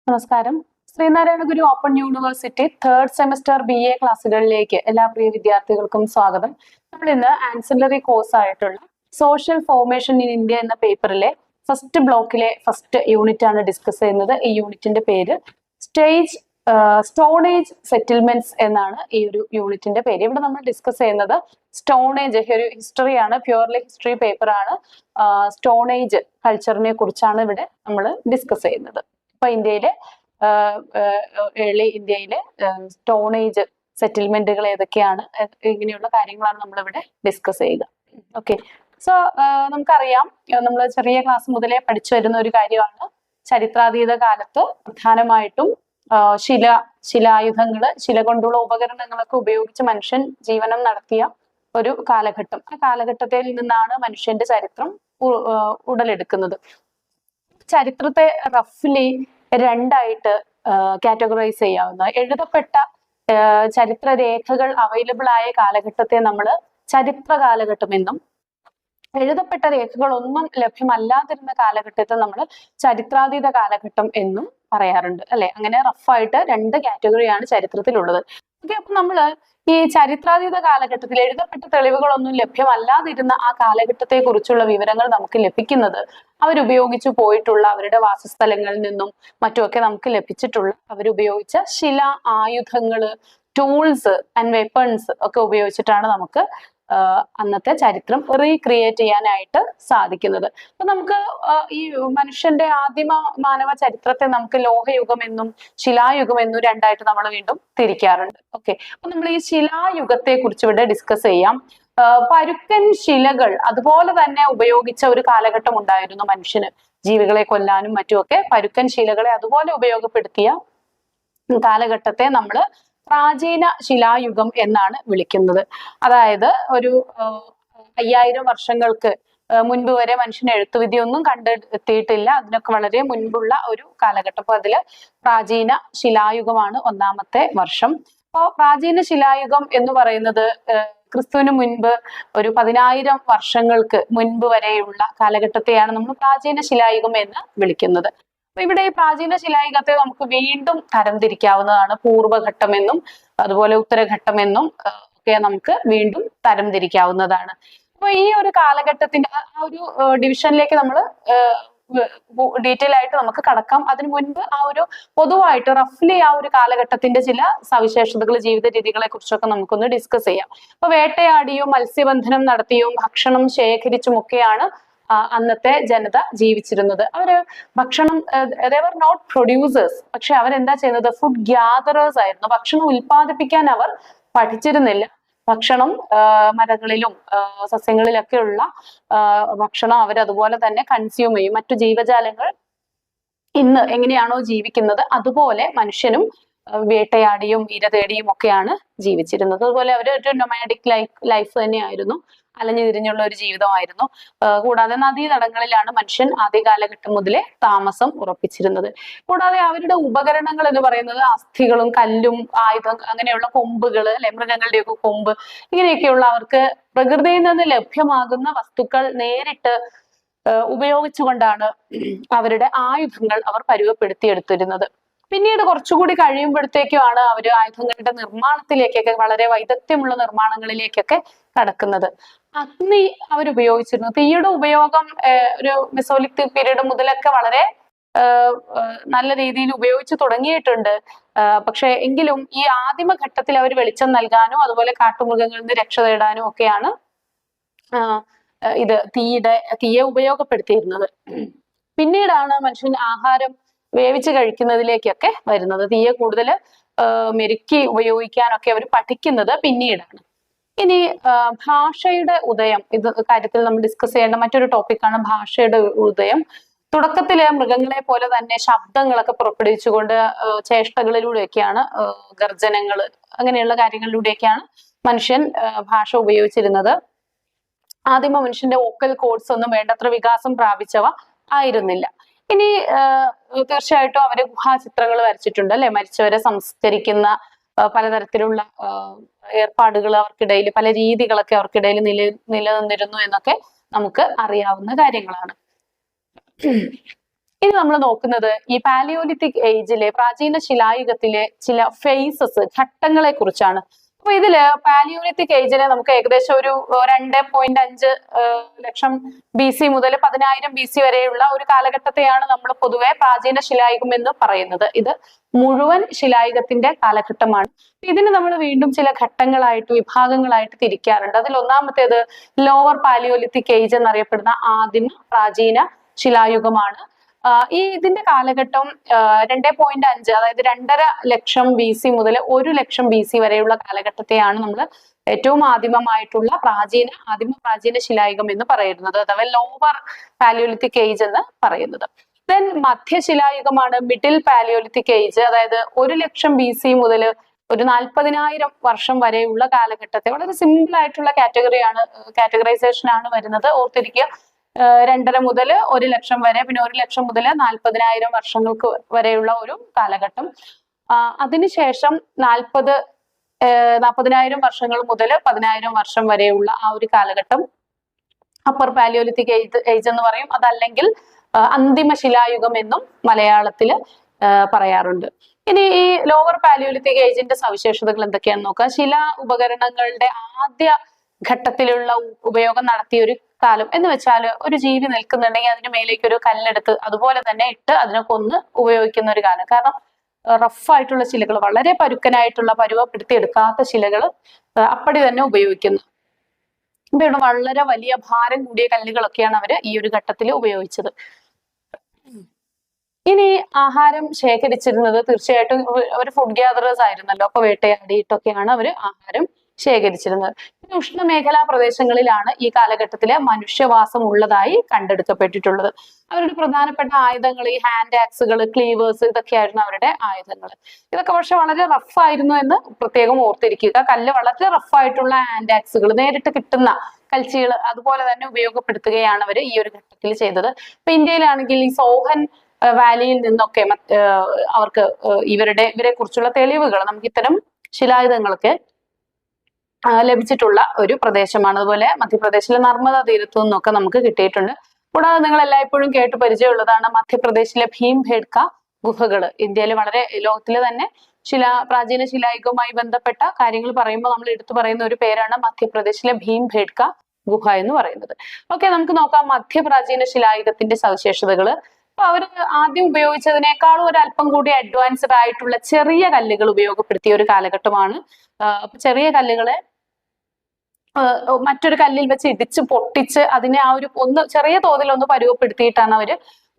നമസ്കാരം. Sreenarayana Guru open university third semester BA ക്ലാസ്സുകളിലേക്ക് എല്ലാ പ്രിയ വിദ്യാർത്ഥികൾക്കും സ്വാഗതം. നമ്മൾ ഇന്ന് ആൻസിലറി കോഴ്സ് ആയിട്ടുള്ള സോഷ്യൽ ഫോർമേഷൻ ഇൻ ഇന്ത്യ എന്ന പേപ്പറിലെ ഫസ്റ്റ് ബ്ലോക്കിലെ ഫസ്റ്റ് യൂണിറ്റ് ആണ് ഡിസ്കസ് ചെയ്യുന്നത്. ഈ യൂണിറ്റിന്റെ പേര് സ്റ്റോൺ ഏജ് സെറ്റിൽമെന്റ്സ് എന്നാണ് ഈ ഒരു യൂണിറ്റിന്റെ പേര്. ഇവിടെ നമ്മൾ ഡിസ്കസ് ചെയ്യുന്നത് സ്റ്റോൺ ഏജ് ഒരു ഹിസ്റ്ററിയാണ്, പ്യുവർലി ഹിസ്റ്ററി പേപ്പർ ആണ്. സ്റ്റോൺ ഏജ് കൾച്ചറിനെ കുറിച്ചാണ് ഇവിടെ നമ്മൾ ഡിസ്കസ് ചെയ്യുന്നത്. ഇപ്പൊ ഇന്ത്യയിലെ ഏർലി ഇന്ത്യയിലെ സ്റ്റോൺ ഏജ് സെറ്റിൽമെന്റുകൾ ഏതൊക്കെയാണ്, ഇങ്ങനെയുള്ള കാര്യങ്ങളാണ് നമ്മളിവിടെ ഡിസ്കസ് ചെയ്യുക. ഓക്കെ, സോ നമുക്കറിയാം, നമ്മൾ ചെറിയ ക്ലാസ് മുതലേ പഠിച്ചു വരുന്ന ഒരു കാര്യമാണ് ചരിത്രാതീത കാലത്ത് പ്രധാനമായിട്ടും ശിലായുധങ്ങള്, ശില കൊണ്ടുള്ള ഉപകരണങ്ങളൊക്കെ ഉപയോഗിച്ച് മനുഷ്യൻ ജീവനം നടത്തിയ ഒരു കാലഘട്ടം. ആ കാലഘട്ടത്തിൽ നിന്നാണ് മനുഷ്യന്റെ ചരിത്രം ഉടലെടുക്കുന്നത്. ചരിത്രത്തെ റഫ്ലി രണ്ടായിട്ട് കാറ്റഗറൈസ് ചെയ്യാവുന്ന, എഴുതപ്പെട്ട ചരിത്രരേഖകൾ അവൈലബിൾ ആയ കാലഘട്ടത്തെ നമ്മൾ ചരിത്ര കാലഘട്ടം എന്നും, എഴുതപ്പെട്ട രേഖകളൊന്നും ലഭ്യമല്ലാതിരുന്ന കാലഘട്ടത്തെ നമ്മൾ ചരിത്രാതീത കാലഘട്ടം എന്നും പറയാറുണ്ട്, അല്ലെ? അങ്ങനെ റഫായിട്ട് രണ്ട് കാറ്റഗറിയാണ് ചരിത്രത്തിലുള്ളത്. ഓക്കെ, അപ്പൊ നമ്മള് ഈ ചരിത്രാതീത കാലഘട്ടത്തിൽ എഴുതപ്പെട്ട തെളിവുകളൊന്നും ലഭ്യമല്ലാതിരുന്ന ആ കാലഘട്ടത്തെ കുറിച്ചുള്ള വിവരങ്ങൾ നമുക്ക് ലഭിക്കുന്നത് അവരുപയോഗിച്ചു പോയിട്ടുള്ള അവരുടെ വാസസ്ഥലങ്ങളിൽ നിന്നും മറ്റുമൊക്കെ നമുക്ക് ലഭിച്ചിട്ടുള്ള അവരുപയോഗിച്ച ആയുധങ്ങള്, ടൂൾസ് ആൻഡ് വെപ്പൺസ് ഒക്കെ ഉപയോഗിച്ചിട്ടാണ് നമുക്ക് അന്നത്തെ ചരിത്രം റീക്രിയേറ്റ് ചെയ്യാനായിട്ട് സാധിക്കുന്നത്. അപ്പൊ നമുക്ക് ഈ മനുഷ്യന്റെ ആദിമ മാനവ ചരിത്രത്തെ നമുക്ക് ലോഹയുഗം എന്നും ശിലായുഗം എന്നും രണ്ടായിട്ട് നമ്മൾ വീണ്ടും തിരിക്കാറുണ്ട്. ഓക്കെ, അപ്പൊ നമ്മൾ ഈ ശിലായുഗത്തെ കുറിച്ച് ഇവിടെ ഡിസ്കസ് ചെയ്യാം. പരുക്കൻ ശിലകൾ അതുപോലെ തന്നെ ഉപയോഗിച്ച ഒരു കാലഘട്ടം ഉണ്ടായിരുന്നു മനുഷ്യന്. ജീവികളെ കൊല്ലാനും മറ്റുമൊക്കെ പരുക്കൻ ശിലകളെ അതുപോലെ ഉപയോഗപ്പെടുത്തിയ കാലഘട്ടത്തെ നമ്മൾ പ്രാചീന ശിലായുഗം എന്നാണ് വിളിക്കുന്നത്. അതായത് ഒരു 5000 വർഷങ്ങൾക്ക് മുൻപ് വരെ മനുഷ്യൻ എഴുത്തുവിദ്യയൊന്നും കണ്ടെത്തിയിട്ടില്ല. അതിനൊക്കെ വളരെ മുൻപുള്ള ഒരു കാലഘട്ടം. അപ്പൊ അതില് പ്രാചീന ശിലായുഗമാണ് ഒന്നാമത്തെ വർഷം. അപ്പോൾ പ്രാചീന ശിലായുഗം എന്ന് പറയുന്നത് ക്രിസ്തുവിന് മുൻപ് ഒരു 10000 വർഷങ്ങൾക്ക് മുൻപ് വരെയുള്ള കാലഘട്ടത്തെയാണ് നമ്മൾ പ്രാചീന ശിലായുഗം എന്ന് വിളിക്കുന്നത്. ഇവിടെ ഈ പ്രാചീന ശിലായുഗത്തെ നമുക്ക് വീണ്ടും തരംതിരിക്കാവുന്നതാണ്. പൂർവ്വഘട്ടമെന്നും അതുപോലെ ഉത്തരഘട്ടമെന്നും ഒക്കെ നമുക്ക് വീണ്ടും തരംതിരിക്കാവുന്നതാണ്. അപ്പൊ ഈ ഒരു കാലഘട്ടത്തിന്റെ ആ ഒരു ഡിവിഷനിലേക്ക് നമ്മൾ ഡീറ്റെയിൽ ആയിട്ട് നമുക്ക് കടക്കാം. അതിനു മുൻപ് ആ ഒരു പൊതുവായിട്ട് റഫ്ലി ആ ഒരു കാലഘട്ടത്തിന്റെ ചില സവിശേഷതകൾ, ജീവിത രീതികളെ കുറിച്ചൊക്കെ നമുക്കൊന്ന് ഡിസ്കസ് ചെയ്യാം. അപ്പൊ വേട്ടയാടിയും മത്സ്യബന്ധനം നടത്തിയും ഭക്ഷണം ശേഖരിച്ചും ഒക്കെയാണ് അന്നത്തെ ജനത ജീവിച്ചിരുന്നത്. അവര് ഭക്ഷണം, they were not producers, പക്ഷെ അവരെന്താ ചെയ്യുന്നത്? ഫുഡ് ഗ്യാദറേഴ്സ് ആയിരുന്നു. ഭക്ഷണം ഉൽപ്പാദിപ്പിക്കാൻ അവർ പഠിച്ചിരുന്നില്ല. ഭക്ഷണം മരങ്ങളിലും സസ്യങ്ങളിലൊക്കെ ഉള്ള ഭക്ഷണം അവരതുപോലെ തന്നെ കൺസ്യൂം ചെയ്യും. മറ്റു ജീവജാലങ്ങൾ ഇന്ന് എങ്ങനെയാണോ ജീവിക്കുന്നത് അതുപോലെ മനുഷ്യനും വേട്ടയാടിയും ഇര തേടിയും ഒക്കെയാണ് ജീവിച്ചിരുന്നത്. അതുപോലെ അവർ ഒരു നൊമാഡിക് ലൈഫ് തന്നെയായിരുന്നു, അലഞ്ഞു തിരിഞ്ഞുള്ള ഒരു ജീവിതമായിരുന്നു. കൂടാതെ നദീതടങ്ങളിലാണ് മനുഷ്യൻ ആദ്യ കാലഘട്ടം മുതലേ താമസം ഉറപ്പിച്ചിരുന്നത്. കൂടാതെ അവരുടെ ഉപകരണങ്ങൾ എന്ന് പറയുന്നത് അസ്ഥികളും കല്ലും ആയുധം അങ്ങനെയുള്ള കൊമ്പുകൾ, അല്ലെ, മൃഗങ്ങളുടെയൊക്കെ കൊമ്പ്, ഇങ്ങനെയൊക്കെയുള്ള അവർക്ക് പ്രകൃതിയിൽ നിന്ന് ലഭ്യമാകുന്ന വസ്തുക്കൾ നേരിട്ട് ഉപയോഗിച്ചുകൊണ്ടാണ് അവരുടെ ആയുധങ്ങൾ അവർ പരുവപ്പെടുത്തിയെടുത്തിരുന്നത്. പിന്നീട് കുറച്ചുകൂടി കഴിയുമ്പോഴത്തേക്കുമാണ് അവർ ആയുധങ്ങളുടെ നിർമ്മാണത്തിലേക്കൊക്കെ, വളരെ വൈദഗ്ധ്യമുള്ള നിർമ്മാണങ്ങളിലേക്കൊക്കെ കടക്കുന്നത്. അഗ്നി അവരുപയോഗിച്ചിരുന്നു. തീയുടെ ഉപയോഗം ഒരു മെസോലിത്തിക് പീരീഡ് മുതലൊക്കെ വളരെ നല്ല രീതിയിൽ ഉപയോഗിച്ചു തുടങ്ങിയിട്ടുണ്ട്. പക്ഷെ എങ്കിലും ഈ ആദിമഘട്ടത്തിൽ അവർ വെളിച്ചം നൽകാനും അതുപോലെ കാട്ടുമൃഗങ്ങളിൽ നിന്ന് രക്ഷ തേടാനും ഒക്കെയാണ് തീയെ ഉപയോഗപ്പെടുത്തിയിരുന്നത്. പിന്നീടാണ് മനുഷ്യൻ ആഹാരം വേവിച്ച് കഴിക്കുന്നതിലേക്കൊക്കെ വരുന്നത്. തീയെ കൂടുതൽ മെരുക്കി ഉപയോഗിക്കാനൊക്കെ അവർ പഠിക്കുന്നത് പിന്നീടാണ്. ഇനി ഭാഷയുടെ ഉദയം, ഇത് കാര്യത്തിൽ നമ്മൾ ഡിസ്കസ് ചെയ്യേണ്ട മറ്റൊരു ടോപ്പിക്കാണ് ഭാഷയുടെ ഉദയം. തുടക്കത്തില് മൃഗങ്ങളെ പോലെ തന്നെ ശബ്ദങ്ങളൊക്കെ പുറപ്പെടുവിച്ചുകൊണ്ട് ചേഷ്ടകളിലൂടെയൊക്കെയാണ്, ഗർജനങ്ങള് അങ്ങനെയുള്ള കാര്യങ്ങളിലൂടെയൊക്കെയാണ് മനുഷ്യൻ ഭാഷ ഉപയോഗിച്ചിരുന്നത്. ആദിമ മനുഷ്യന്റെ വോക്കൽ കോഡ്സ് ഒന്നും വേണ്ടത്ര വികാസം പ്രാപിച്ചവ ആയിരുന്നില്ല. ഇനി തീർച്ചയായിട്ടും അവര് ഗുഹാചിത്രങ്ങൾ വരച്ചിട്ടുണ്ട്, അല്ലെ? മരിച്ചവരെ സംസ്കരിക്കുന്ന പലതരത്തിലുള്ള ഏർപ്പാടുകൾ അവർക്കിടയിൽ, പല രീതികളൊക്കെ അവർക്കിടയിൽ നിലനിന്നിരുന്നു എന്നൊക്കെ നമുക്ക് അറിയാവുന്ന കാര്യങ്ങളാണ്. ഇനി നമ്മൾ നോക്കുന്നത് ഈ പാലിയോലിത്തിക് ഏജിലെ പ്രാചീന ശിലായുഗത്തിലെ ചില ഫേസസ്, ഘട്ടങ്ങളെ കുറിച്ചാണ്. അപ്പൊ ഇതില് പാലിയോലിത്തിക് ഏജിനെ നമുക്ക് ഏകദേശം ഒരു 2.5 ലക്ഷം BC മുതൽ 10,000 BC വരെയുള്ള ഒരു കാലഘട്ടത്തെയാണ് നമ്മൾ പൊതുവെ പ്രാചീന ശിലായുഗം എന്ന് പറയുന്നത്. ഇത് മുഴുവൻ ശിലായുഗത്തിന്റെ കാലഘട്ടമാണ്. ഇതിന് നമ്മൾ വീണ്ടും ചില ഘട്ടങ്ങളായിട്ട്, വിഭാഗങ്ങളായിട്ട് തിരിക്കാറുണ്ട്. അതിൽ ഒന്നാമത്തേത് ലോവർ പാലിയോലിത്തിക് ഏജ് എന്നറിയപ്പെടുന്ന ആദിമ പ്രാചീന ശിലായുഗമാണ്. ഇതിന്റെ കാലഘട്ടം 2.5, അതായത് 2.5 ലക്ഷം BC മുതൽ 1 ലക്ഷം BC വരെയുള്ള കാലഘട്ടത്തെയാണ് നമ്മൾ ഏറ്റവും ആദിമമായിട്ടുള്ള ആദിമ പ്രാചീന ശിലായുഗം എന്ന് പറയുന്നത്, അഥവാ ലോവർ പാലിയോലിത്തിക് ഏജ് എന്ന് പറയുന്നത്. ദെൻ മധ്യശിലായുഗമാണ് മിഡിൽ പാലിയോലിത്തിക് ഏജ്, അതായത് 1 ലക്ഷം BC മുതൽ ഒരു 40,000 വർഷം വരെയുള്ള കാലഘട്ടത്തെ വളരെ സിമ്പിൾ ആയിട്ടുള്ള കാറ്റഗറൈസേഷൻ ആണ് വരുന്നത്. ഓർത്തിരിക്കുക, 2.5 മുതൽ 1 ലക്ഷം വരെ, പിന്നെ 1 ലക്ഷം മുതൽ 40,000 വർഷങ്ങൾക്ക് വരെയുള്ള ഒരു കാലഘട്ടം. അതിനുശേഷം 40,000 വർഷങ്ങൾ മുതൽ 10,000 വർഷം വരെയുള്ള ആ ഒരു കാലഘട്ടം അപ്പർ പാലിയോലിത്തിക് ഏജ് എന്ന് പറയും. അതല്ലെങ്കിൽ അന്തിമ ശിലായുഗം എന്നും മലയാളത്തില് പറയാറുണ്ട്. ഇനി ഈ ലോവർ പാലിയോലിത്തിക് ഏജിന്റെ സവിശേഷതകൾ എന്തൊക്കെയാണെന്ന് നോക്കാം. ശിലാ ഉപകരണങ്ങളുടെ ആദ്യ ഘട്ടത്തിലുള്ള ഉപയോഗം നടത്തിയ ഒരു കാലം എന്ന് വെച്ചാൽ, ഒരു ജീവി നിൽക്കുന്നുണ്ടെങ്കിൽ അതിന് മേലേക്ക് ഒരു കല്ലെടുത്ത് അതുപോലെ തന്നെ ഇട്ട് അതിനെ കൊന്ന് ഉപയോഗിക്കുന്ന ഒരു കാലം. കാരണം റഫായിട്ടുള്ള ശിലകൾ, വളരെ പരുക്കനായിട്ടുള്ള പരുവപ്പെടുത്തിയെടുക്കാത്ത ശിലകൾ അപ്പടി തന്നെ ഉപയോഗിക്കുന്നു. ഇവിടെ വളരെ വലിയ ഭാരം കൂടിയ കല്ലുകളൊക്കെയാണ് അവര് ഈ ഒരു ഘട്ടത്തിൽ ഉപയോഗിച്ചത്. ഇനി ആഹാരം ശേഖരിച്ചിരുന്നത് തീർച്ചയായിട്ടും അവർ ഫുഡ് ഗ്യാദറേഴ്സ് ആയിരുന്നല്ലോ, അപ്പൊ വേട്ടയാടിയിട്ടൊക്കെയാണ് അവര് ആഹാരം ശേഖരിച്ചിരുന്നത്. ഉഷ്ണമേഖലാ പ്രദേശങ്ങളിലാണ് ഈ കാലഘട്ടത്തിലെ മനുഷ്യവാസം ഉള്ളതായി കണ്ടെടുക്കപ്പെട്ടിട്ടുള്ളത്. അവരുടെ പ്രധാനപ്പെട്ട ആയുധങ്ങൾ ഈ ഹാൻഡ് ആക്സുകൾ, ക്ലീവേഴ്സ്, ഇതൊക്കെയായിരുന്നു അവരുടെ ആയുധങ്ങൾ. ഇതൊക്കെ പക്ഷെ വളരെ റഫായിരുന്നു എന്ന് പ്രത്യേകം ഓർത്തിരിക്കുക. കല്ല് വളരെ റഫായിട്ടുള്ള ഹാൻഡ് ആക്സുകൾ, നേരിട്ട് കിട്ടുന്ന കൽച്ചികൾ അതുപോലെ തന്നെ ഉപയോഗപ്പെടുത്തുകയാണ് അവർ ഈ ഒരു ഘട്ടത്തിൽ ചെയ്തത്. ഇപ്പൊ ഇന്ത്യയിലാണെങ്കിൽ ഈ സോഹൻ വാലിയിൽ നിന്നൊക്കെ അവർക്ക് ഇവരെ കുറിച്ചുള്ള തെളിവുകൾ നമുക്ക് ഇത്തരം ശിലായുധങ്ങളൊക്കെ ലഭിച്ചിട്ടുള്ള ഒരു പ്രദേശമാണ്. അതുപോലെ മധ്യപ്രദേശിലെ നർമ്മദ തീരത്തു നിന്നൊക്കെ നമുക്ക് കിട്ടിയിട്ടുണ്ട്. കൂടാതെ നിങ്ങൾ എല്ലായ്പ്പോഴും കേട്ട് പരിചയമുള്ളതാണ് മധ്യപ്രദേശിലെ ഭീംബേഡ്ക ഗുഹകൾ. ഇന്ത്യയിൽ വളരെ, ലോകത്തിലെ തന്നെ പ്രാചീന ശിലായുഗവുമായി ബന്ധപ്പെട്ട കാര്യങ്ങൾ പറയുമ്പോൾ നമ്മൾ എടുത്തു പറയുന്ന ഒരു പേരാണ് മധ്യപ്രദേശിലെ ഭീംബേഡ്ക ഗുഹ എന്ന് പറയുന്നത്. ഓക്കെ, നമുക്ക് നോക്കാം മധ്യപ്രാചീന ശിലായുഗത്തിന്റെ സവിശേഷതകൾ. അപ്പൊ അവര് ആദ്യം ഉപയോഗിച്ചതിനേക്കാളും ഒരു അല്പം കൂടി അഡ്വാൻസ്ഡ് ആയിട്ടുള്ള ചെറിയ കല്ലുകൾ ഉപയോഗപ്പെടുത്തിയ ഒരു കാലഘട്ടമാണ്. ചെറിയ കല്ലുകളെ മറ്റൊരു കല്ലിൽ വെച്ച് ഇടിച്ച് പൊട്ടിച്ച് അതിനെ ആ ഒരു ചെറിയ തോതിൽ ഒന്ന് പരുവപ്പെടുത്തിയിട്ടാണ് അവര്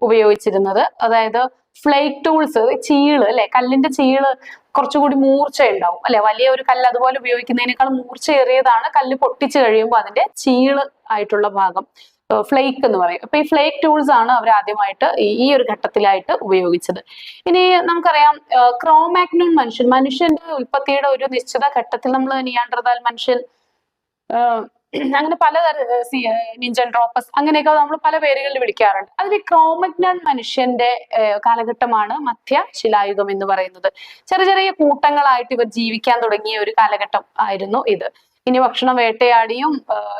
ഉപയോഗിച്ചിരുന്നത്. അതായത് ഫ്ലേക്ക് ടൂൾസ്, ചീള് അല്ലെ, കല്ലിന്റെ ചീള് കുറച്ചുകൂടി മൂർച്ച ഉണ്ടാവും അല്ലെ. വലിയ ഒരു കല്ല് അതുപോലെ ഉപയോഗിക്കുന്നതിനേക്കാൾ മൂർച്ചയേറിയതാണ് കല്ല് പൊട്ടിച്ചു കഴിയുമ്പോൾ അതിന്റെ ചീള് ആയിട്ടുള്ള ഭാഗം, ഫ്ലേക്ക് എന്ന് പറയും. അപ്പൊ ഈ ഫ്ലേക്ക് ടൂൾസ് ആണ് അവർ ആദ്യമായിട്ട് ഈ ഒരു ഘട്ടത്തിലായിട്ട് ഉപയോഗിച്ചത്. ഇനി നമുക്കറിയാം ക്രോമാഗ്നോൺ മനുഷ്യന്റെ ഉൽപ്പത്തിയുടെ ഒരു നിശ്ചിത ഘട്ടത്തിൽ നമ്മൾ നിയാൻഡർതാൽ മനുഷ്യൻ, അങ്ങനെ പല നിഞ്ചൻഡ്രോപ്പസ്, അങ്ങനെയൊക്കെ നമ്മൾ പല പേരുകളിൽ വിളിക്കാറുണ്ട്. അതിൽ ക്രോമാഗ്നോൺ മനുഷ്യന്റെ കാലഘട്ടമാണ് മധ്യശിലായുഗം എന്ന് പറയുന്നത്. ചെറിയ ചെറിയ കൂട്ടങ്ങളായിട്ട് ഇവർ ജീവിക്കാൻ തുടങ്ങിയ ഒരു കാലഘട്ടം ആയിരുന്നു ഇത്. ഇനി ഭക്ഷണം വേട്ടയാടിയും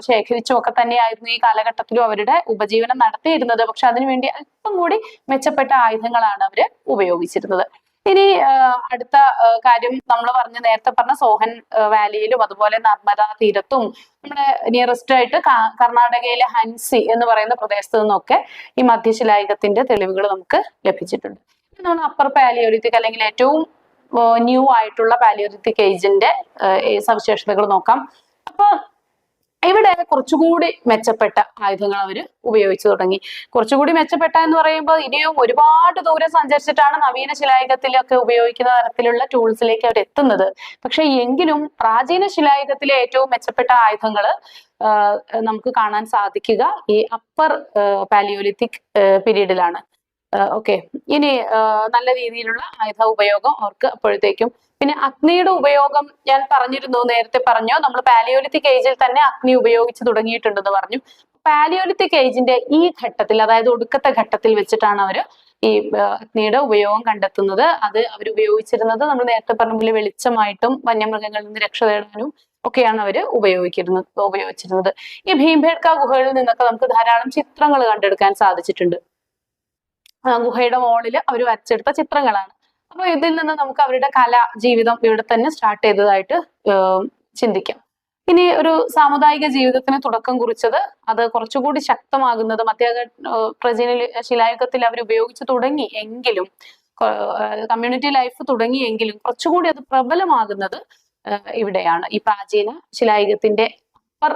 ശേഖരിച്ചും ഒക്കെ തന്നെയായിരുന്നു ഈ കാലഘട്ടത്തിലും അവരുടെ ഉപജീവനം നടത്തിയിരുന്നത്. പക്ഷെ അതിനുവേണ്ടി അല്പം കൂടി മെച്ചപ്പെട്ട ആയുധങ്ങളാണ് അവര് ഉപയോഗിച്ചിരുന്നത്. ഇനി അടുത്ത കാര്യം നമ്മൾ നേരത്തെ പറഞ്ഞ സോഹൻ വാലിയിലും അതുപോലെ നർമ്മദ തീരത്തും നമ്മുടെ നിയറസ്റ്റ് ആയിട്ട് കർണാടകയിലെ ഹൻസി എന്ന് പറയുന്ന പ്രദേശത്ത് നിന്നൊക്കെ ഈ മധ്യശിലായുഗത്തിന്റെ തെളിവുകൾ നമുക്ക് ലഭിച്ചിട്ടുണ്ട്. നമ്മൾ അപ്പർ പാലിയോലിത്തിക് അല്ലെങ്കിൽ ഏറ്റവും ന്യൂ ആയിട്ടുള്ള പാലിയോലിത്തിക് ഏജിന്റെ സവിശേഷതകൾ നോക്കാം. അപ്പൊ ഇവിടെ കുറച്ചുകൂടി മെച്ചപ്പെട്ട ആയുധങ്ങൾ അവർ ഉപയോഗിച്ചു തുടങ്ങി. കുറച്ചുകൂടി മെച്ചപ്പെട്ട എന്ന് പറയുമ്പോൾ ഇനിയും ഒരുപാട് ദൂരം സഞ്ചരിച്ചിട്ടാണ് നവീന ശിലായുഗത്തിലൊക്കെ ഉപയോഗിക്കുന്ന തരത്തിലുള്ള ടൂൾസിലേക്ക് അവർ എത്തുന്നത്. പക്ഷെ എങ്കിലും പ്രാചീന ശിലായുഗത്തിലെ ഏറ്റവും മെച്ചപ്പെട്ട ആയുധങ്ങൾ നമുക്ക് കാണാൻ സാധിക്കുക ഈ അപ്പർ പാലിയോലിത്തിക് പീരീഡിലാണ്. ഓക്കെ, ഇനി നല്ല രീതിയിലുള്ള ആയുധ ഉപയോഗം അവർക്ക് അപ്പോഴത്തേക്കും. പിന്നെ അഗ്നിയുടെ ഉപയോഗം ഞാൻ പറഞ്ഞിരുന്നു, നേരത്തെ പറഞ്ഞു, നമ്മൾ പാലിയോലിത്തിക് ഏജിൽ തന്നെ അഗ്നി ഉപയോഗിച്ച് തുടങ്ങിയിട്ടുണ്ടെന്ന് പറഞ്ഞു. പാലിയോലിത്തിക് ഏജിന്റെ ഈ ഘട്ടത്തിൽ, അതായത് ഒടുക്കത്തെ ഘട്ടത്തിൽ വെച്ചിട്ടാണ് അവർ ഈ അഗ്നിയുടെ ഉപയോഗം കണ്ടെത്തുന്നത്. അത് അവർ ഉപയോഗിച്ചിരുന്നത് നമ്മൾ നേരത്തെ പറഞ്ഞ പോലെ വെളിച്ചമായിട്ടും വന്യമൃഗങ്ങളിൽ നിന്ന് രക്ഷ തേടാനും ഒക്കെയാണ് അവർ ഉപയോഗിച്ചിരുന്നത്. ഈ ഭീംബേഡ്ക ഗുഹകളിൽ നിന്നൊക്കെ നമുക്ക് ധാരാളം ചിത്രങ്ങൾ കണ്ടെടുക്കാൻ സാധിച്ചിട്ടുണ്ട്. ഗുഹയുടെ മുകളിൽ അവർ വരച്ചെടുത്ത ചിത്രങ്ങളാണ്. അപ്പൊ ഇതിൽ നിന്ന് നമുക്ക് അവരുടെ കലാ ജീവിതം ഇവിടെ തന്നെ സ്റ്റാർട്ട് ചെയ്തതായിട്ട് ചിന്തിക്കാം. ഇനി ഒരു സാമുദായിക ജീവിതത്തിന് തുടക്കം കുറിച്ചത്, അത് കുറച്ചുകൂടി ശക്തമാകുന്നത് പ്രാചീന ശിലായുഗത്തിൽ അവർ ഉപയോഗിച്ചു തുടങ്ങി എങ്കിലും, കമ്മ്യൂണിറ്റി ലൈഫ് തുടങ്ങിയെങ്കിലും കുറച്ചുകൂടി അത് പ്രബലമാകുന്നത് ഇവിടെയാണ്. ഈ പ്രാചീന ശിലായുഗത്തിന്റെ അപ്പർ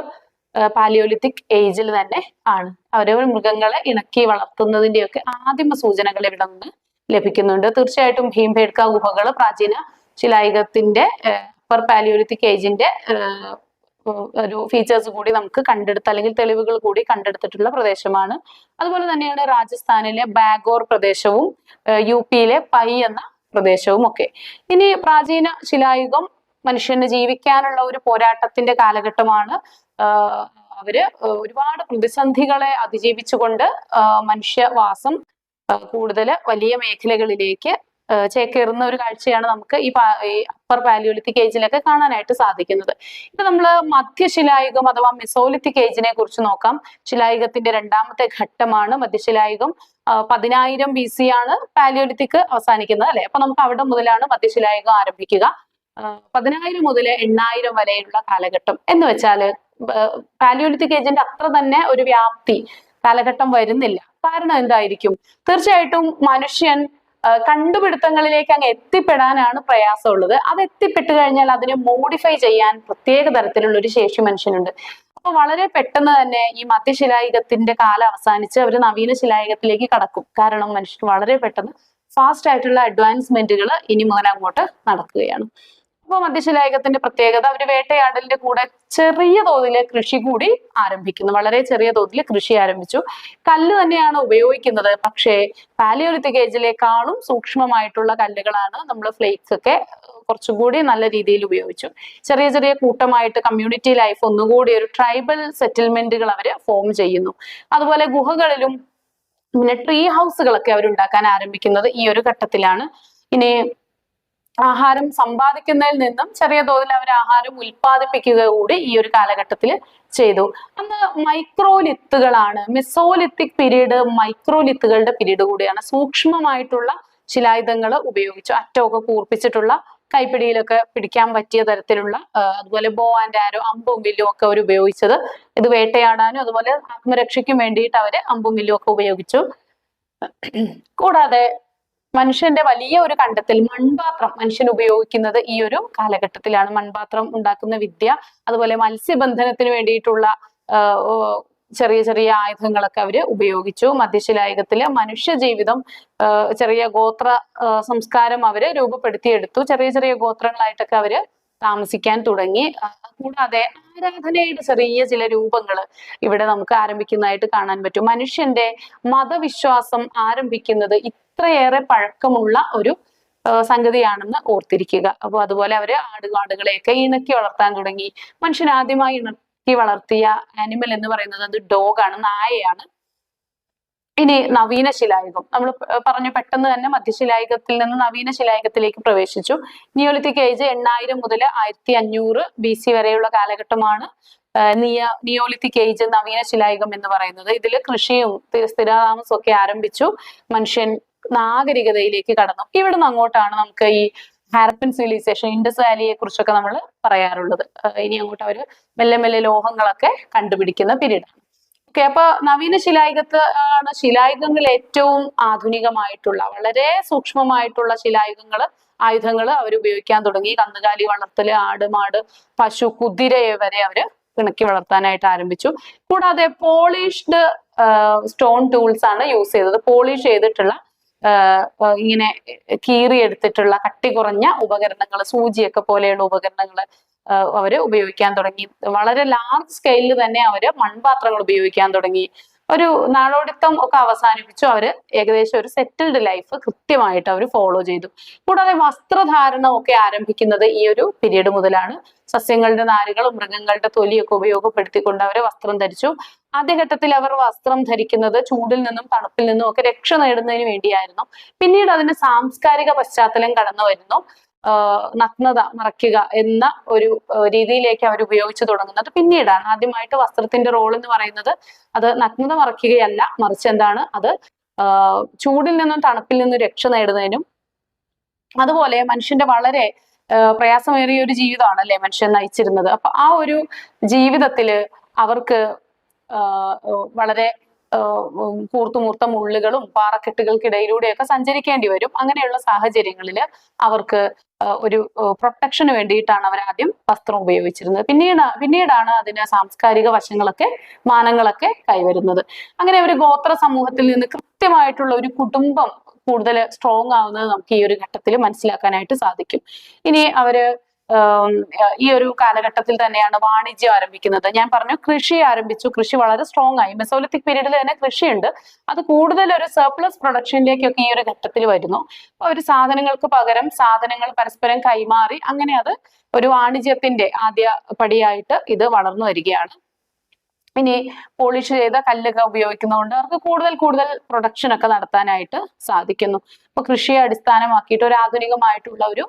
പാലിയോലിത്തിക് ഏജിൽ തന്നെ ആണ്. അവരെ മൃഗങ്ങളെ ഇണക്കി വളർത്തുന്നതിന്റെയൊക്കെ ആദിമ സൂചനകൾ ഇവിടെ നിന്ന് ലഭിക്കുന്നുണ്ട്. തീർച്ചയായിട്ടും ഭീംബേഡ്ക ഗുഹകൾ പ്രാചീന ശിലായുഗത്തിന്റെ അപ്പർ പാലിയോലിത്തിക് ഏജിന്റെ ഒരു ഫീച്ചേഴ്സ് കൂടി നമുക്ക് അല്ലെങ്കിൽ തെളിവുകൾ കൂടി കണ്ടെടുത്തിട്ടുള്ള പ്രദേശമാണ്. അതുപോലെ തന്നെയാണ് രാജസ്ഥാനിലെ ബാഗോർ പ്രദേശവും യുപിയിലെ പൈ എന്ന പ്രദേശവും ഒക്കെ. ഇനി പ്രാചീന ശിലായുഗം മനുഷ്യന് ജീവിക്കാനുള്ള ഒരു പോരാട്ടത്തിന്റെ കാലഘട്ടമാണ്. അവര് ഒരുപാട് പ്രതിസന്ധികളെ അതിജീവിച്ചുകൊണ്ട് മനുഷ്യവാസം കൂടുതൽ വലിയ മേഖലകളിലേക്ക് ചേക്കേറുന്ന ഒരു കാഴ്ചയാണ് നമുക്ക് ഈ അപ്പർ പാലിയോലിത്തിക് ഏജിലൊക്കെ കാണാനായിട്ട് സാധിക്കുന്നത്. ഇപ്പൊ നമ്മൾ മധ്യശിലായുഗം അഥവാ മെസോലിത്തിക് ഏജിനെ കുറിച്ച് നോക്കാം. ശിലായുഗത്തിന്റെ രണ്ടാമത്തെ ഘട്ടമാണ് മധ്യശിലായുഗം. 10,000 BC ആണ് പാലിയോലിത്തിക് അവസാനിക്കുന്നത്, അല്ലെ? അപ്പൊ നമുക്ക് അവിടെ മുതലാണ് മധ്യശിലായുഗം ആരംഭിക്കുക. 10,000 മുതൽ 8,000 വരെയുള്ള കാലഘട്ടം എന്ന് വെച്ചാൽ പാലിയോലിത്തിക് ഏജിന്റെ അത്ര തന്നെ ഒരു വ്യാപ്തി കാലഘട്ടം വരുന്നില്ല. കാരണം എന്തായിരിക്കും? തീർച്ചയായിട്ടും മനുഷ്യൻ കണ്ടുപിടുത്തങ്ങളിലേക്ക് അങ്ങ് എത്തിപ്പെടാനാണ് പ്രയാസമുള്ളത്. അത് എത്തിപ്പെട്ടു കഴിഞ്ഞാൽ അതിനെ മോഡിഫൈ ചെയ്യാൻ പ്രത്യേക തരത്തിലുള്ള ഒരു ശേഷി മനുഷ്യനുണ്ട്. അപ്പൊ വളരെ പെട്ടെന്ന് തന്നെ ഈ മധ്യശിലായുഗത്തിന്റെ കാലം അവസാനിച്ച് അവർ നവീന ശിലായുഗത്തിലേക്ക് കടക്കും. കാരണം മനുഷ്യൻ വളരെ പെട്ടെന്ന് ഫാസ്റ്റ് ആയിട്ടുള്ള അഡ്വാൻസ്മെന്റുകൾ ഇനി മുതൽ അങ്ങോട്ട് നടക്കുകയാണ്. അപ്പൊ മധ്യശിലായുഗത്തിന്റെ പ്രത്യേകത, അവർ വേട്ടയാടലിന്റെ കൂടെ ചെറിയ തോതില് കൃഷി കൂടി ആരംഭിക്കുന്നു. വളരെ ചെറിയ തോതിൽ കൃഷി ആരംഭിച്ചു. കല്ല് തന്നെയാണ് ഉപയോഗിക്കുന്നത്, പക്ഷേ പാലിയോലിത്തിക് ഏജിലേക്കാളും സൂക്ഷ്മമായിട്ടുള്ള കല്ലുകളാണ് നമ്മൾ ഫ്ലേക്സ് ഒക്കെ കുറച്ചുകൂടി നല്ല രീതിയിൽ ഉപയോഗിച്ചു. ചെറിയ ചെറിയ കൂട്ടമായിട്ട് കമ്മ്യൂണിറ്റി ലൈഫ് ഒന്നുകൂടി ഒരു ട്രൈബൽ സെറ്റിൽമെന്റുകൾ അവർ ഫോം ചെയ്യുന്നു. അതുപോലെ ഗുഹകളിലും പിന്നെ ട്രീ ഹൗസുകളൊക്കെ അവരുണ്ടാക്കാൻ ആരംഭിക്കുന്നത് ഈ ഒരു ഘട്ടത്തിലാണ്. ഇനി ആഹാരം സമ്പാദിക്കുന്നതിൽ നിന്നും ചെറിയ തോതിൽ അവർ ആഹാരം ഉൽപ്പാദിപ്പിക്കുക കൂടി ഈ ഒരു കാലഘട്ടത്തിൽ ചെയ്തു. അന്ന് മൈക്രോലിത്തുകളാണ്. മെസോലിത്തിക് പീരീഡ് മൈക്രോലിത്തുകളുടെ പീരീഡ് കൂടിയാണ്. സൂക്ഷ്മമായിട്ടുള്ള ശിലായുധങ്ങൾ ഉപയോഗിച്ചു. അറ്റമൊക്കെ കൂർപ്പിച്ചിട്ടുള്ള, കൈപ്പിടിയിലൊക്കെ പിടിക്കാൻ പറ്റിയ തരത്തിലുള്ള, അതുപോലെ ബോ ആൻഡ് ആരോ, അമ്പും വില്ലും ഒക്കെ അവർ ഉപയോഗിച്ചത്. ഇത് വേട്ടയാടാനും അതുപോലെ ആത്മരക്ഷയ്ക്കും വേണ്ടിയിട്ട് അവര് അമ്പും വില്ലും ഒക്കെ ഉപയോഗിച്ചു. കൂടാതെ മനുഷ്യന്റെ വലിയ ഒരു കണ്ടെത്തൽ, മൺപാത്രം മനുഷ്യൻ ഉപയോഗിക്കുന്നത് ഈ ഒരു കാലഘട്ടത്തിലാണ്. മൺപാത്രം ഉണ്ടാക്കുന്ന വിദ്യ, അതുപോലെ മത്സ്യബന്ധനത്തിന് വേണ്ടിയിട്ടുള്ള ചെറിയ ചെറിയ ആയുധങ്ങളൊക്കെ അവര് ഉപയോഗിച്ചു. മധ്യശിലായുഗത്തിലെ മനുഷ്യ ജീവിതം, ചെറിയ ഗോത്ര സംസ്കാരം അവര് രൂപപ്പെടുത്തിയെടുത്തു. ചെറിയ ചെറിയ ഗോത്രങ്ങളായിട്ടൊക്കെ അവര് താമസിക്കാൻ തുടങ്ങി. കൂടാതെ ആരാധനയുടെ ചെറിയ ചില രൂപങ്ങൾ ഇവിടെ നമുക്ക് ആരംഭിക്കുന്നതായിട്ട് കാണാൻ പറ്റും. മനുഷ്യന്റെ മതവിശ്വാസം ആരംഭിക്കുന്നത് ഇത്രയേറെ പഴക്കമുള്ള ഒരു സംഗതിയാണെന്ന് ഓർത്തിരിക്കുക. അപ്പൊ അതുപോലെ അവര് ആടുകളെയൊക്കെ ഇണക്കി വളർത്താൻ തുടങ്ങി. മനുഷ്യൻ ആദ്യമായി ഇണക്കി വളർത്തിയ ആനിമൽ എന്ന് പറയുന്നത് അത് ഡോഗാണ്, നായയാണ്. ഇനി നവീന ശിലായുഗം നമ്മൾ പറഞ്ഞു, പെട്ടെന്ന് തന്നെ മധ്യശിലായുഗത്തിൽ നിന്ന് നവീന ശിലായുഗത്തിലേക്ക് പ്രവേശിച്ചു. നിയോലിത്തിക് ഏജ് 8,000 മുതൽ 1500 BC വരെയുള്ള കാലഘട്ടമാണ് നിയോലിത്തിക് ഏജ്, നവീന ശിലായുഗം എന്ന് പറയുന്നത്. ഇതിൽ കൃഷിയും സ്ഥിരതാമസവും ഒക്കെ ആരംഭിച്ചു. മനുഷ്യൻ നാഗരികതയിലേക്ക് കടന്നു. ഇവിടുന്ന് അങ്ങോട്ടാണ് നമുക്ക് ഈ ഹാരപ്പൻ സിവിലൈസേഷൻ, ഇൻഡസ് വാലിയെ കുറിച്ചൊക്കെ നമ്മൾ പറയാറുള്ളത്. ഇനി അങ്ങോട്ട് അവര് മെല്ലെ മെല്ലെ ലോഹങ്ങളൊക്കെ കണ്ടുപിടിക്കുന്ന പീരീഡാണ്. ഓക്കെ, അപ്പൊ നവീന ശിലായുഗത്ത് ആണ് ശിലായുഗങ്ങളിൽ ഏറ്റവും ആധുനികമായിട്ടുള്ള, വളരെ സൂക്ഷ്മമായിട്ടുള്ള ആയുധങ്ങൾ അവർ ഉപയോഗിക്കാൻ തുടങ്ങി. കന്നുകാലി വളർത്തല്, ആട്, മാട്, പശു, കുതിരയെ വരെ അവര് ഇണക്കി വളർത്താനായിട്ട് ആരംഭിച്ചു. കൂടാതെ പോളിഷ്ഡ് സ്റ്റോൺ ടൂൾസ് ആണ് യൂസ് ചെയ്തത്. പോളിഷ് ചെയ്തിട്ടുള്ള ഇങ്ങനെ കീറിയെടുത്തിട്ടുള്ള കട്ടി കുറഞ്ഞ ഉപകരണങ്ങൾ, സൂചിയൊക്കെ പോലെയുള്ള ഉപകരണങ്ങൾ അവര് ഉപയോഗിക്കാൻ തുടങ്ങി. വളരെ ലാർജ് സ്കെയിലിൽ തന്നെ അവര് മൺപാത്രങ്ങൾ ഉപയോഗിക്കാൻ തുടങ്ങി. ഒരു നാടോടിത്തം ഒക്കെ അവസാനിപ്പിച്ചു. അവര് ഏകദേശം ഒരു സെറ്റിൽഡ് ലൈഫ് കൃത്യമായിട്ട് അവർ ഫോളോ ചെയ്തു. കൂടാതെ വസ്ത്രധാരണം ഒക്കെ ആരംഭിക്കുന്നത് ഈ ഒരു പീരീഡ് മുതലാണ്. സസ്യങ്ങളുടെ നാരുകളും മൃഗങ്ങളുടെ തൊലിയൊക്കെ ഉപയോഗപ്പെടുത്തിക്കൊണ്ട് അവര് വസ്ത്രം ധരിച്ചു. ആദ്യഘട്ടത്തിൽ അവർ വസ്ത്രം ധരിക്കുന്നത് ചൂടിൽ നിന്നും തണുപ്പിൽ നിന്നും ഒക്കെ രക്ഷ നേടുന്നതിന് വേണ്ടിയായിരുന്നു. പിന്നീട് അതിന് സാംസ്കാരിക പശ്ചാത്തലം കടന്നു വരുന്നു. നഗ്നത മറയ്ക്കുക എന്ന ഒരു രീതിയിലേക്ക് അവർ ഉപയോഗിച്ചു തുടങ്ങുന്നത് പിന്നീടാണ്. ആദ്യമായിട്ട് വസ്ത്രത്തിന്റെ റോൾ എന്ന് പറയുന്നത് അത് നഗ്നത മറയ്ക്കുകയല്ല, മറിച്ച് എന്താണ്, അത് ചൂടിൽ നിന്നും തണുപ്പിൽ നിന്നും രക്ഷ നേടുന്നതിനും, അതുപോലെ മനുഷ്യന്റെ വളരെ പ്രയാസമേറിയ ഒരു ജീവിതമാണ് അല്ലെ മനുഷ്യൻ നയിച്ചിരുന്നത്. അപ്പൊ ആ ഒരു ജീവിതത്തില് അവർക്ക് വളരെ കൂർത്തുമൂർത്ത മുള്ളുകളും പാറക്കെട്ടുകൾക്കിടയിലൂടെയൊക്കെ സഞ്ചരിക്കേണ്ടി വരും. അങ്ങനെയുള്ള സാഹചര്യങ്ങളിൽ അവർക്ക് ഒരു പ്രൊട്ടക്ഷന് വേണ്ടിയിട്ടാണ് അവർ ആദ്യം വസ്ത്രം ഉപയോഗിച്ചിരുന്നത്. പിന്നീടാണ് അതിന്റെ സാംസ്കാരിക വശങ്ങളൊക്കെ മാനങ്ങളൊക്കെ കൈവരുന്നത്. അങ്ങനെ ഒരു ഗോത്ര സമൂഹത്തിൽ നിന്ന് കൃത്യമായിട്ടുള്ള ഒരു കുടുംബം കൂടുതൽ സ്ട്രോങ് ആവുന്നത് നമുക്ക് ഈ ഒരു ഘട്ടത്തിൽ മനസ്സിലാക്കാനായിട്ട് സാധിക്കും. ഇനി അവര് ഈ ഒരു കാലഘട്ടത്തിൽ തന്നെയാണ് വാണിജ്യം ആരംഭിക്കുന്നത്. ഞാൻ പറഞ്ഞു കൃഷി ആരംഭിച്ചു, കൃഷി വളരെ സ്ട്രോങ് ആയി. മെസോലിത്തിക് പീരീഡിൽ തന്നെ കൃഷിയുണ്ട്. അത് കൂടുതൽ ഒരു സർപ്ലസ് പ്രൊഡക്ഷനിലേക്കൊക്കെ ഈ ഒരു ഘട്ടത്തിൽ വരുന്നു. ഒരു സാധനങ്ങൾക്ക് പകരം സാധനങ്ങൾ പരസ്പരം കൈമാറി അങ്ങനെ അത് ഒരു വാണിജ്യത്തിന്റെ ആദ്യ പടിയായിട്ട് ഇത് വളർന്നു വരികയാണ്. ഇനി പോളിഷ് ചെയ്ത കല്ലൊക്കെ ഉപയോഗിക്കുന്നതുകൊണ്ട് അവർക്ക് കൂടുതൽ പ്രൊഡക്ഷൻ ഒക്കെ നടത്താനായിട്ട് സാധിക്കുന്നു. അപ്പൊ കൃഷിയെ അടിസ്ഥാനമാക്കിയിട്ട് ഒരു ആധുനികമായിട്ടുള്ള ഒരു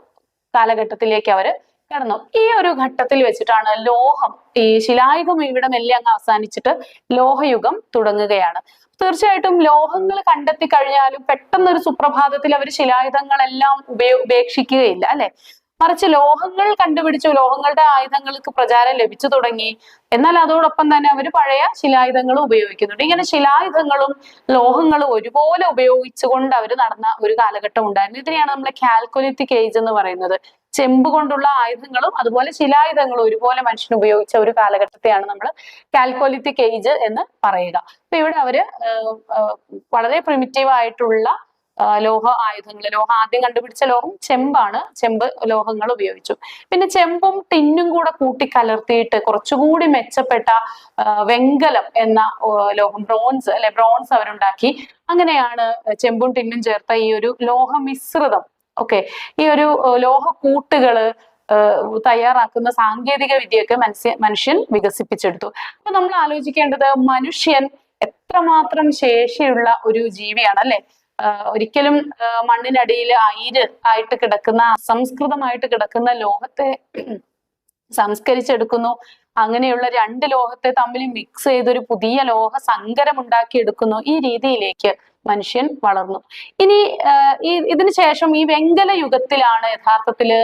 കാലഘട്ടത്തിലേക്ക് അവര് കടന്നു. ഈ ഒരു ഘട്ടത്തിൽ വെച്ചിട്ടാണ് ലോഹം, ഈ ശിലായുഗം ഇവിടെ മെല്ലെ അങ്ങ് അവസാനിച്ചിട്ട് ലോഹയുഗം തുടങ്ങുകയാണ്. തീർച്ചയായിട്ടും ലോഹങ്ങൾ കണ്ടെത്തി കഴിഞ്ഞാലും പെട്ടെന്നൊരു സുപ്രഭാതത്തിൽ അവർ ശിലായുധങ്ങളെല്ലാം ഉപേക്ഷിക്കുകയില്ല അല്ലെ. മറിച്ച് ലോഹങ്ങൾ കണ്ടുപിടിച്ചു, ലോഹങ്ങളുടെ ആയുധങ്ങൾക്ക് പ്രചാരം ലഭിച്ചു തുടങ്ങി. എന്നാൽ അതോടൊപ്പം തന്നെ അവർ പഴയ ശിലായുധങ്ങളും ഉപയോഗിക്കുന്നുണ്ട്. ഇങ്ങനെ ശിലായുധങ്ങളും ലോഹങ്ങളും ഒരുപോലെ ഉപയോഗിച്ചുകൊണ്ട് അവർ നടന്ന ഒരു കാലഘട്ടം ഉണ്ടായിരുന്നു. ഇതിനെയാണ് നമ്മൾ കാൽക്കൊലിത്തിക് ഏജ് എന്ന് പറയുന്നത്. ചെമ്പ് കൊണ്ടുള്ള ആയുധങ്ങളും അതുപോലെ ശിലായുധങ്ങളും ഒരുപോലെ മനുഷ്യൻ ഉപയോഗിച്ച ഒരു കാലഘട്ടത്തെയാണ് നമ്മൾ കാൽക്കൊലിത്തിക് ഏജ് എന്ന് പറയുക. അപ്പൊ ഇവിടെ അവര് വളരെ പ്രിമിറ്റീവ് ആയിട്ടുള്ള ലോഹ ആയുധങ്ങൾ, ലോഹം ആദ്യം കണ്ടുപിടിച്ച ലോഹം ചെമ്പാണ്. ചെമ്പ് ലോഹങ്ങൾ ഉപയോഗിച്ചു. പിന്നെ ചെമ്പും ടിന്നും കൂടെ കൂട്ടിക്കലർത്തിയിട്ട് കുറച്ചുകൂടി മെച്ചപ്പെട്ട വെങ്കലം എന്ന ലോഹം, ബ്രോൺസ് അല്ലെ, ബ്രോൺസ് അവരുണ്ടാക്കി. അങ്ങനെയാണ് ചെമ്പും ടിന്നും ചേർത്ത ഈ ഒരു ലോഹ മിശ്രിതം, ഈ ഒരു ലോഹ കൂട്ടുകള് തയ്യാറാക്കുന്ന സാങ്കേതിക വിദ്യയൊക്കെ മനുഷ്യൻ വികസിപ്പിച്ചെടുത്തു. അപ്പൊ നമ്മൾ ആലോചിക്കേണ്ടത് മനുഷ്യൻ എത്രമാത്രം ശേഷിയുള്ള ഒരു ജീവിയാണ് അല്ലെ. ഒരിക്കലും മണ്ണിനടിയിൽ അയിര് ആയിട്ട് കിടക്കുന്ന, അസംസ്കൃതമായിട്ട് കിടക്കുന്ന ലോഹത്തെ സംസ്കരിച്ചെടുക്കുന്നു. അങ്ങനെയുള്ള രണ്ട് ലോഹത്തെ തമ്മിൽ മിക്സ് ചെയ്തൊരു പുതിയ ലോഹ സങ്കരം ഉണ്ടാക്കിയെടുക്കുന്നു. ഈ രീതിയിലേക്ക് മനുഷ്യൻ വളർന്നു. ഇനി ഇതിനു ശേഷം ഈ വെങ്കല യുഗത്തിലാണ് യഥാർത്ഥത്തില്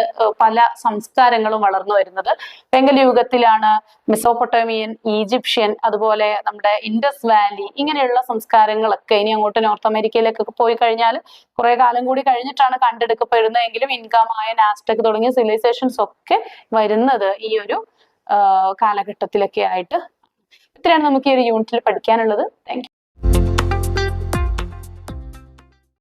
പല സംസ്കാരങ്ങളും വളർന്നു വരുന്നത്. വെങ്കല യുഗത്തിലാണ് മെസോപ്പൊട്ടേമിയൻ, ഈജിപ്ഷ്യൻ, അതുപോലെ നമ്മുടെ ഇൻഡസ് വാലി, ഇങ്ങനെയുള്ള സംസ്കാരങ്ങളൊക്കെ ഇനി അങ്ങോട്ട് നോർത്ത് അമേരിക്കയിലേക്കൊക്കെ പോയി കഴിഞ്ഞാൽ കുറെ കാലം കൂടി കഴിഞ്ഞിട്ടാണ് കണ്ടെടുക്കപ്പെടുന്നതെങ്കിലും ഇൻകാ, മായൻ, ആസ്ടെക് തുടങ്ങിയ സിവിലൈസേഷൻസ് ഒക്കെ വരുന്നത് ഈ ഒരു കാലഘട്ടത്തിലൊക്കെ ആയിട്ട്. ഇത്രയാണ് നമുക്ക് ഈ ഒരു യൂണിറ്റിൽ പഠിക്കാനുള്ളത്. Thank you.